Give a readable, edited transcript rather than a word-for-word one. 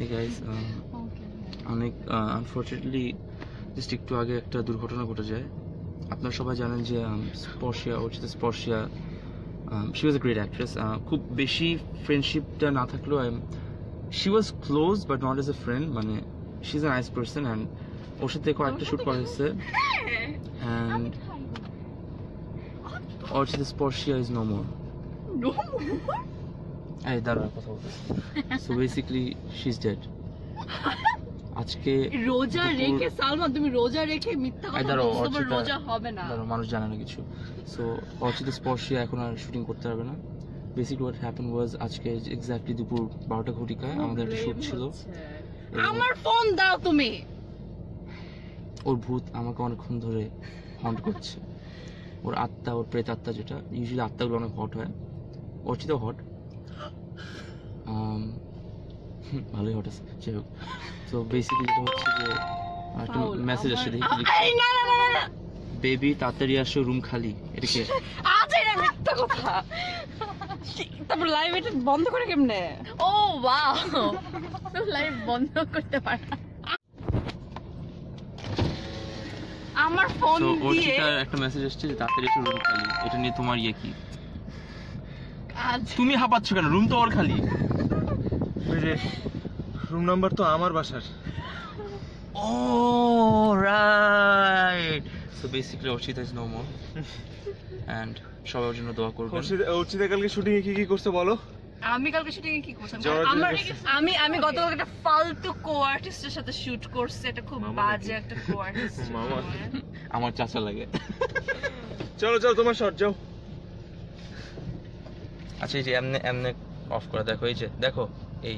Hey guys, অনেক unfortunately just একটু আগে একটা দুর্ঘটনা ঘটে যায়। আপনারা সবাই জানেন যে Sporshia she was a great actress. খুব বেশি ফ্রেন্ডশিপটা না থাকলেও she was close but not as a friend, মানে she is a nice person and ওর সাথে কয়েকটা শ্যুট করা হয়েছে and Sporshia is no more. এই দাঁড়া কথা বলতেছি। So basically she is dead. আজকে রোজা রেখে সালমান, তুমি রোজা রেখে মিথ্যা কথা বলছো, তোমার রোজা হবে না। মানুষ জানে না কিছু। সো অর্চিতা স্পর্শিয়া এখন আর শুটিং করতে পারবে না। বেসিক্যালি হোয়াট হ্যাপেন ওয়াজ আজকে এক্স্যাক্টলি দুপুর 12টা ঘটিকায় আমাদের একটা শুট ছিল। আমার ফোন দাও তুমি। ওর ভূত আমাকে অনেকক্ষণ ধরে হন্ট করছে। ওর আত্মা, ওর প্রেত আত্মা, যেটা ইউজুয়ালি আত্মাগুলো অনেক হট হয়, অর্চিতাও হট, ভালোই হট আছে। যাই হোক, তো বেসিক্যালি যেটা হচ্ছে যে একটা মেসেজ আসছে, দেখি বেবি তাড়াতাড়ি আসো, রুম খালি। এটা কে? আজ এটা মিথ্যা কথা। তারপর লাইভ এটা বন্ধ করে কেমনে? ও ওয়াও, তো লাইভ বন্ধ করতে পারে না। আমার ফোন দিয়ে অর্চিতার একটা মেসেজ আসছে যে তাড়াতাড়ি এসো, রুম খালি। এটা নিয়ে তোমার ইয়ে কি? তুমি হাঁপাচ্ছ কেন? রুম তো ওর খালি। রুম নাম্বার তো আমার বাসার। Oh right. So basically Archita is no more and সবার জন্য দোয়া করবেন। অর্চিতা কালকে শুটিং এ কি করছে বলো? আমি কালকে শুটিং এ কি করছিলাম? আমি গতকাল একটা ফালতু কো-আর্টিস্টের সাথে শুট করছি, এটা খুব বাজে একটা কো-আর্টিস্ট। মামা আমার চাচা লাগে। চলো চলো তোমার শট যাও। আচ্ছা এই যে এমনে অফ করে দেখো, এই যে দেখো এই